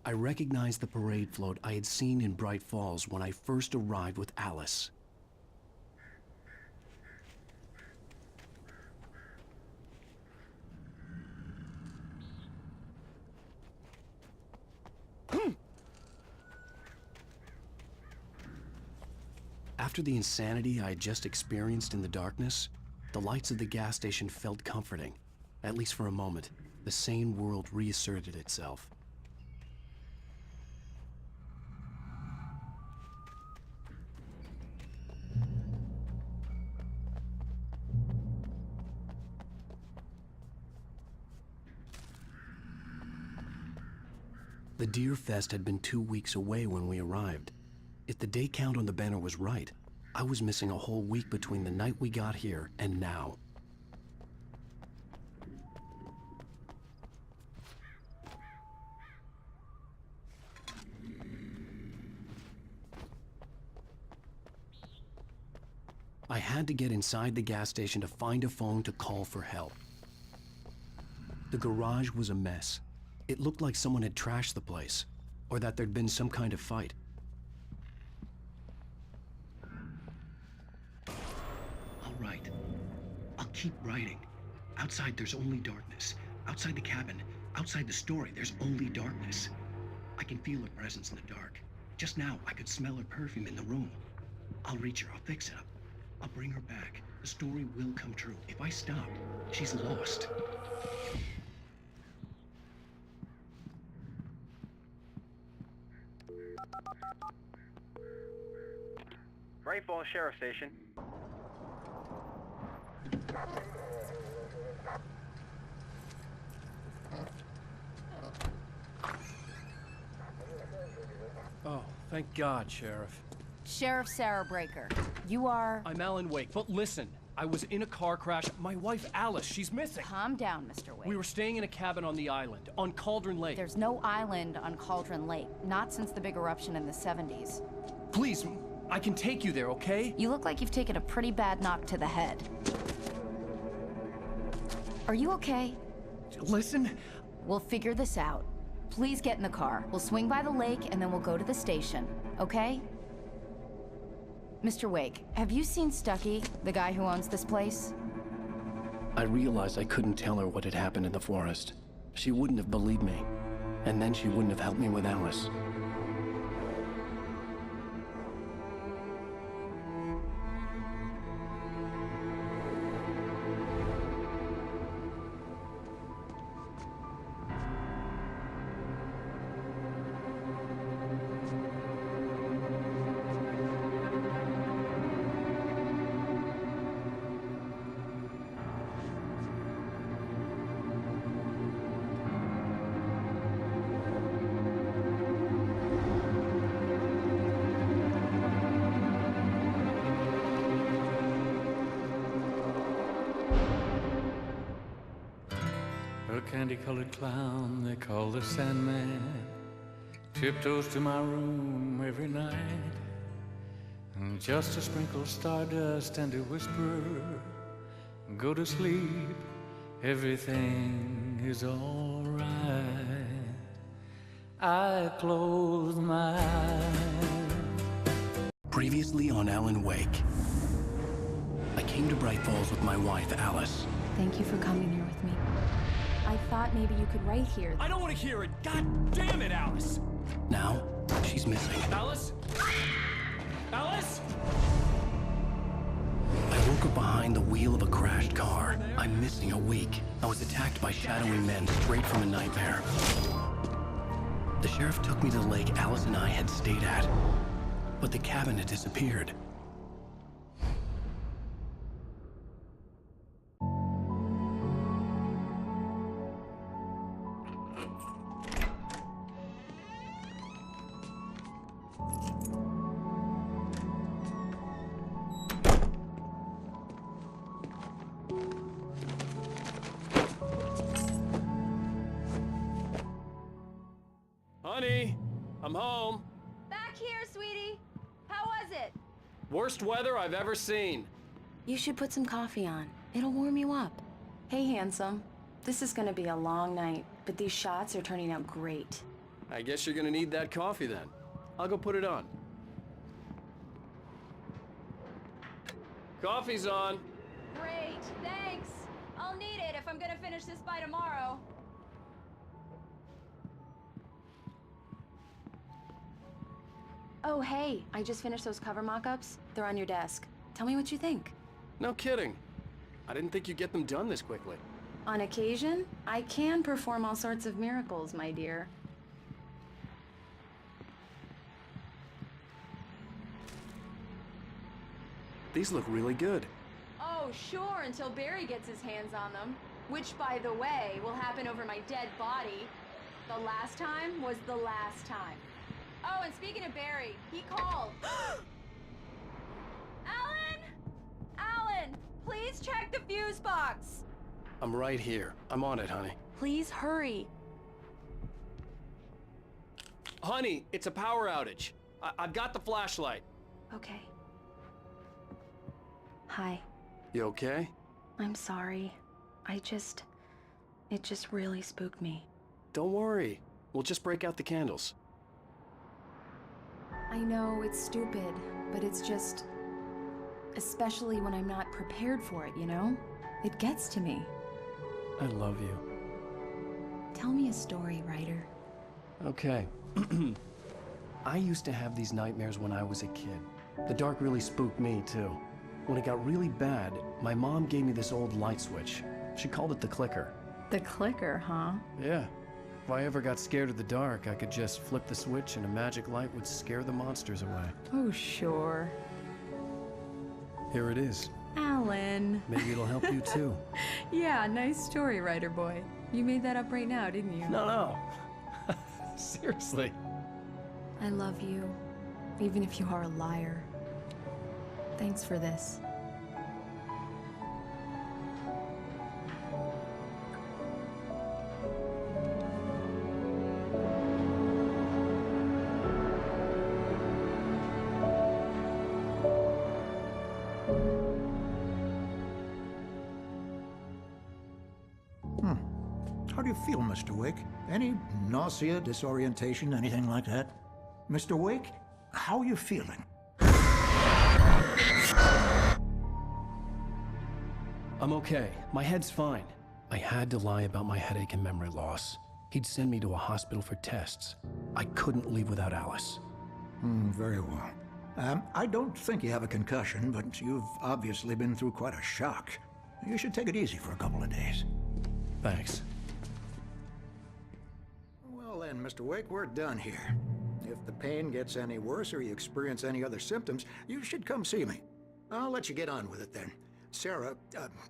I recognized the parade float I had seen in Bright Falls when I first arrived with Alice. After the insanity I had just experienced in the darkness, the lights of the gas station felt comforting. At least for a moment, the sane world reasserted itself. The Deer Fest had been 2 weeks away when we arrived. If the day count on the banner was right, I was missing a whole week between the night we got here and now. I had to get inside the gas station to find a phone to call for help. The garage was a mess. It looked like someone had trashed the place, or that there'd been some kind of fight. All right. I'll keep writing. Outside, there's only darkness. Outside the cabin, outside the story, there's only darkness. I can feel her presence in the dark. Just now, I could smell her perfume in the room. I'll reach her. I'll fix it up. I'll bring her back. The story will come true. If I stop, she's lost. Bright Falls Sheriff Station. Oh, thank God, Sheriff. Sheriff Sarah Breaker. You are... I'm Alan Wake, but listen. I was in a car crash. My wife, Alice, she's missing. Calm down, Mr. Wake. We were staying in a cabin on the island, on Cauldron Lake. There's no island on Cauldron Lake. Not since the big eruption in the 70s. Please, I can take you there, okay? You look like you've taken a pretty bad knock to the head. Are you okay? Listen. We'll figure this out. Please get in the car. We'll swing by the lake and then we'll go to the station, okay? Mr. Wake, have you seen Stucky, the guy who owns this place? I realized I couldn't tell her what had happened in the forest. She wouldn't have believed me, and then she wouldn't have helped me with Alice. A candy-colored clown they call the Sandman tiptoes to my room every night, and just to sprinkle stardust and to whisper, go to sleep, everything is all right. I close my eyes. Previously on Alan Wake. I came to Bright Falls with my wife, Alice. Thank you for coming here with me. I thought maybe you could write here. I don't want to hear it. God damn it, Alice. Now, she's missing. Alice? Alice? I woke up behind the wheel of a crashed car. I'm missing a week. I was attacked by shadowy men straight from a nightmare. The sheriff took me to the lake Alice and I had stayed at, but the cabin had disappeared. Honey, I'm home. Back here, sweetie. How was it? Worst weather I've ever seen. You should put some coffee on. It'll warm you up. Hey, handsome. This is gonna be a long night, but these shots are turning out great. I guess you're gonna need that coffee then. I'll go put it on. Coffee's on. Great, thanks. I'll need it if I'm gonna finish this by tomorrow. Oh, hey, I just finished those cover mock-ups. They're on your desk. Tell me what you think. No kidding. I didn't think you'd get them done this quickly. On occasion, I can perform all sorts of miracles, my dear. These look really good. Oh, sure, until Barry gets his hands on them. Which, by the way, will happen over my dead body. The last time was the last time. Oh, and speaking of Barry, he called. Alan! Alan, please check the fuse box. I'm right here. I'm on it, honey. Please hurry. Honey, it's a power outage. I've got the flashlight. Okay. Hi. You okay? I'm sorry. It just really spooked me. Don't worry. We'll just break out the candles. I know it's stupid, but it's just... especially when I'm not prepared for it, you know? It gets to me. I love you. Tell me a story, writer. Okay. I used to have these nightmares when I was a kid. The dark really spooked me, too. When it got really bad, my mom gave me this old light switch. She called it the clicker. The clicker, huh? Yeah. If I ever got scared of the dark, I could just flip the switch and a magic light would scare the monsters away. Oh, sure. Here it is. Alan. Maybe it'll help you, too. Yeah, nice story, writer boy. You made that up right now, didn't you? No. Seriously. I love you, even if you are a liar. Thanks for this. How do you feel, Mr. Wake? Any nausea, disorientation, anything like that? Mr. Wake, how are you feeling? I'm okay. My head's fine. I had to lie about my headache and memory loss. He'd send me to a hospital for tests. I couldn't leave without Alice. Very well. I don't think you have a concussion, but you've obviously been through quite a shock. You should take it easy for a couple of days. Thanks. Well then, Mr. Wake, we're done here. If the pain gets any worse or you experience any other symptoms, you should come see me. I'll let you get on with it then. Sarah,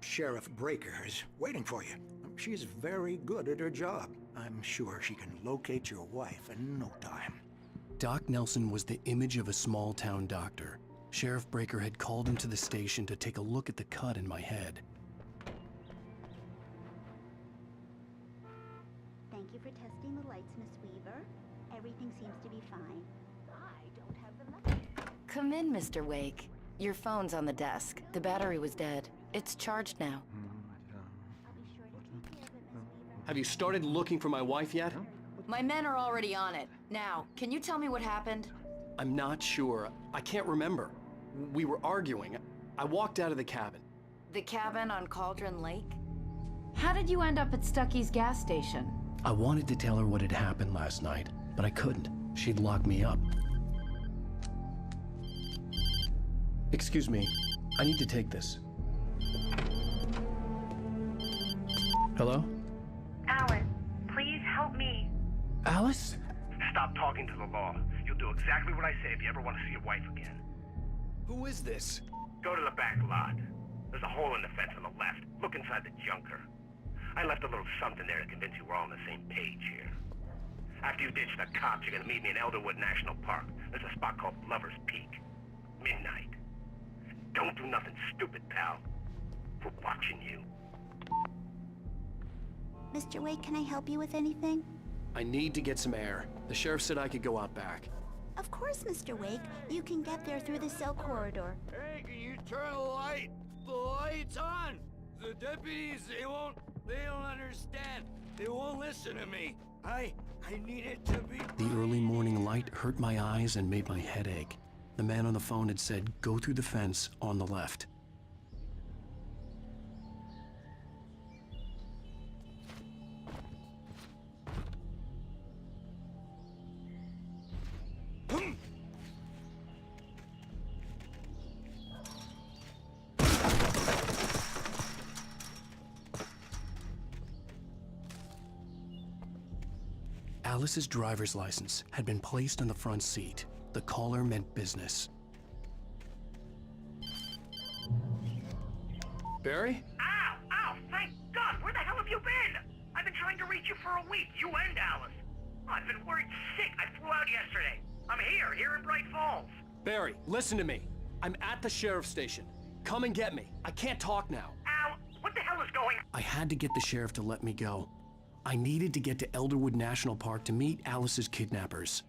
Sheriff Breaker, is waiting for you. She's very good at her job. I'm sure she can locate your wife in no time. Doc Nelson was the image of a small-town doctor. Sheriff Breaker had called him to the station to take a look at the cut in my head. Thank you for testing the lights, Miss Weaver. Everything seems to be fine. I don't have the luck. Come in, Mr. Wake. Your phone's on the desk. The battery was dead. It's charged now. I'll be sure to take care of it, Miss Weaver. Have you started looking for my wife yet? My men are already on it. Now, can you tell me what happened? I'm not sure. I can't remember. We were arguing. I walked out of the cabin. The cabin on Cauldron Lake? How did you end up at Stucky's gas station? I wanted to tell her what had happened last night, but I couldn't. She'd locked me up. Excuse me. I need to take this. Hello? Alan, please help me. Alice? Stop talking to the law. You'll do exactly what I say if you ever want to see your wife again. Who is this? Go to the back lot. There's a hole in the fence on the left. Look inside the junker. I left a little something there to convince you we're all on the same page here. After you ditch the cops, you're gonna meet me in Elderwood National Park. There's a spot called Lover's Peak. Midnight. Don't do nothing stupid, pal. We're watching you. Mr. Wake, can I help you with anything? I need to get some air. The sheriff said I could go out back. Of course, Mr. Wake. You can get there through the cell corridor. Hey, can you turn the light? The light's on! The deputies, they don't understand. They won't listen to me. I need it to be... The early morning light hurt my eyes and made my head ache. The man on the phone had said, go through the fence on the left. Alice's driver's license had been placed on the front seat. The caller meant business. Barry? Ow! Ow! Thank God! Where the hell have you been? I've been trying to reach you for a week, you and Alice. Oh, I've been worried sick. I flew out yesterday. I'm here in Bright Falls. Barry, listen to me. I'm at the sheriff's station. Come and get me. I can't talk now. Al, what the hell is going on? I had to get the sheriff to let me go. I needed to get to Elderwood National Park to meet Alice's kidnappers.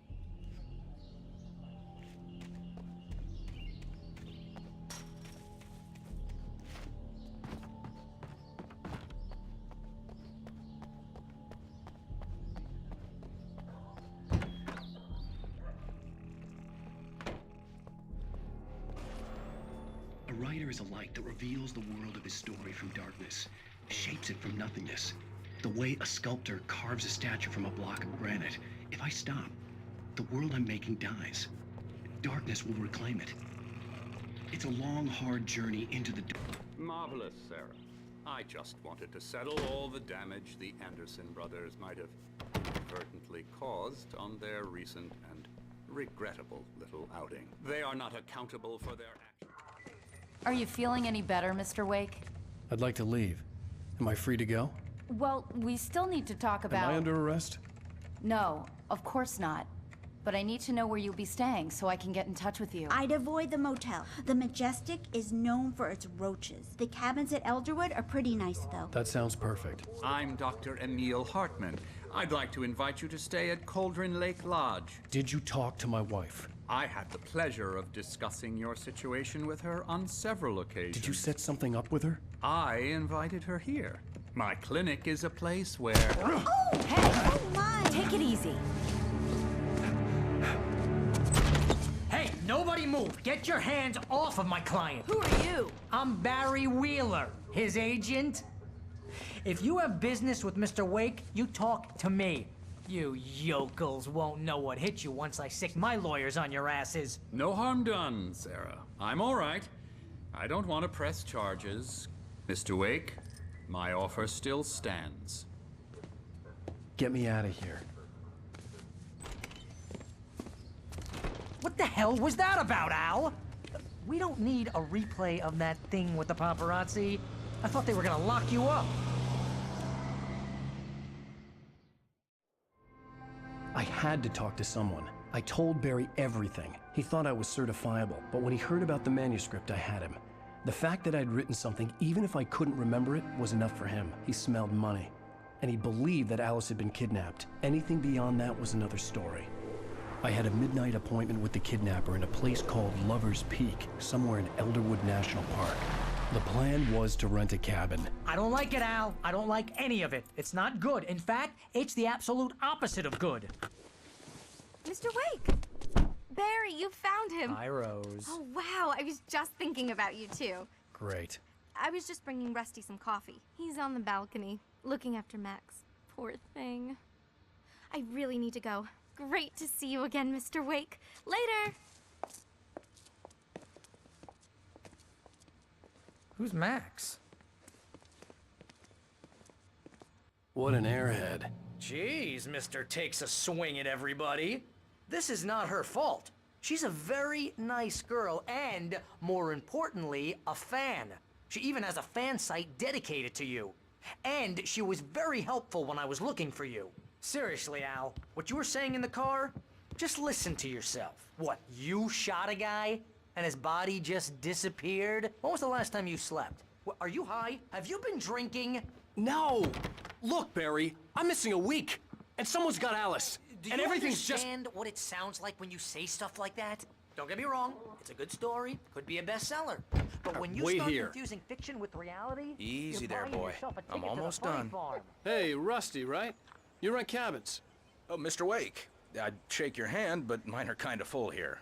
A writer is a light that reveals the world of his story from darkness, shapes it from nothingness. The way a sculptor carves a statue from a block of granite. If I stop, the world I'm making dies. Darkness will reclaim it. It's a long, hard journey into the Marvelous, Sarah. I just wanted to settle all the damage the Anderson brothers might have inadvertently caused on their recent and regrettable little outing. They are not accountable for their actions. Are you feeling any better, Mr. Wake? I'd like to leave. Am I free to go? Well, we still need to talk about... Am I under arrest? No, of course not. But I need to know where you'll be staying so I can get in touch with you. I'd avoid the motel. The Majestic is known for its roaches. The cabins at Elderwood are pretty nice, though. That sounds perfect. I'm Dr. Emil Hartman. I'd like to invite you to stay at Cauldron Lake Lodge. Did you talk to my wife? I had the pleasure of discussing your situation with her on several occasions. Did you set something up with her? I invited her here. My clinic is a place where... Oh, hey! Oh, my! Take it easy. Hey, nobody move! Get your hands off of my client! Who are you? I'm Barry Wheeler, his agent. If you have business with Mr. Wake, you talk to me. You yokels won't know what hit you once I sick my lawyers on your asses. No harm done, Sarah. I'm all right. I don't want to press charges. Mr. Wake, my offer still stands. Get me out of here. What the hell was that about, Al? We don't need a replay of that thing with the paparazzi. I thought they were gonna lock you up. I had to talk to someone. I told Barry everything. He thought I was certifiable, but when he heard about the manuscript, I had him. The fact that I'd written something, even if I couldn't remember it, was enough for him. He smelled money. And he believed that Alice had been kidnapped. Anything beyond that was another story. I had a midnight appointment with the kidnapper in a place called Lover's Peak, somewhere in Elderwood National Park. The plan was to rent a cabin. I don't like it, Al. I don't like any of it. It's not good. In fact, it's the absolute opposite of good. Mr. Wake! Barry, you found him! Hi, Rose. Oh, wow. I was just thinking about you, too. Great. I was just bringing Rusty some coffee. He's on the balcony, looking after Max. Poor thing. I really need to go. Great to see you again, Mr. Wake. Later! Who's Max? What an airhead. Jeez, Mr. Takes a swing at everybody. This is not her fault. She's a very nice girl and, more importantly, a fan. She even has a fan site dedicated to you. And she was very helpful when I was looking for you. Seriously, Al, what you were saying in the car, just listen to yourself. What, you shot a guy and his body just disappeared? When was the last time you slept? What, are you high? Have you been drinking? No! Look, Barry, I'm missing a week. And someone's got Alice. Do And you everything's just... understand what it sounds like when you say stuff like that? Don't get me wrong, it's a good story, could be a bestseller. But when you Wait start here. confusing fiction with reality, Easy you're there, buying boy. yourself a I'm ticket to the almost funny done. farm. Hey, Rusty, right? You rent cabins. Oh, Mr. Wake, I'd shake your hand, but mine are kind of full here.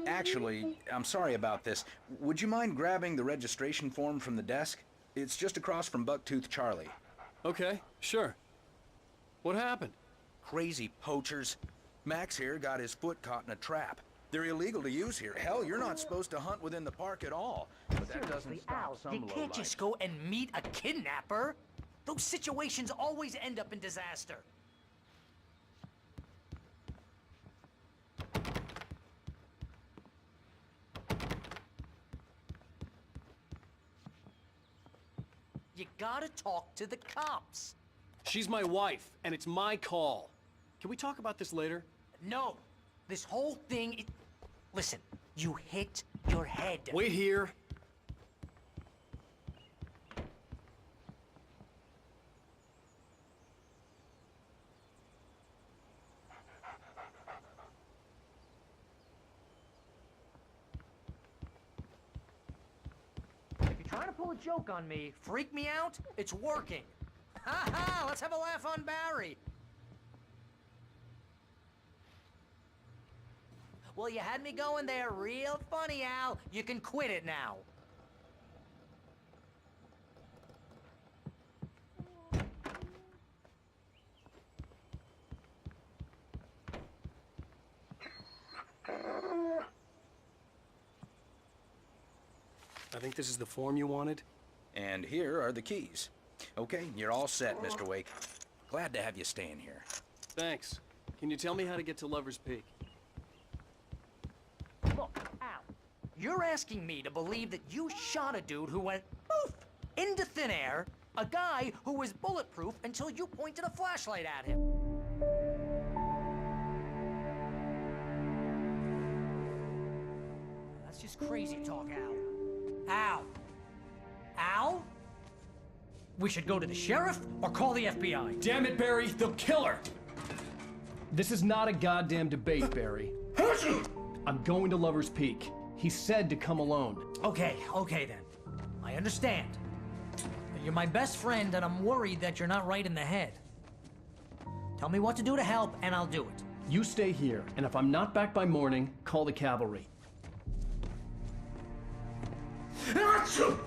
Actually, I'm sorry about this. Would you mind grabbing the registration form from the desk? It's just across from Bucktooth Charlie. Okay, sure. What happened? Crazy poachers. Max here got his foot caught in a trap. They're illegal to use here. Hell, you're not supposed to hunt within the park at all. But that doesn't Seriously, stop Al, some you can't lowlife. just go and meet a kidnapper. Those situations always end up in disaster. You gotta talk to the cops. She's my wife, and it's my call. Can we talk about this later? No, this whole thing, listen, you hit your head. Wait here. If you're trying to pull a joke on me, freak me out, it's working. Ha ha, let's have a laugh on Barry. Well, you had me going there real funny, Al. You can quit it now. I think this is the form you wanted. And here are the keys. Okay, you're all set, Mr. Wake. Glad to have you staying here. Thanks. Can you tell me how to get to Lover's Peak? Look, Al, you're asking me to believe that you shot a dude who went poof into thin air, a guy who was bulletproof until you pointed a flashlight at him. That's just crazy talk, Al. Al? Al? We should go to the sheriff or call the FBI. Damn it, Barry, they'll kill her! This is not a goddamn debate, Barry. I'm going to Lover's Peak. He said to come alone. Okay then. I understand. You're my best friend, and I'm worried that you're not right in the head. Tell me what to do to help, and I'll do it. You stay here, and if I'm not back by morning, call the cavalry. Achoo!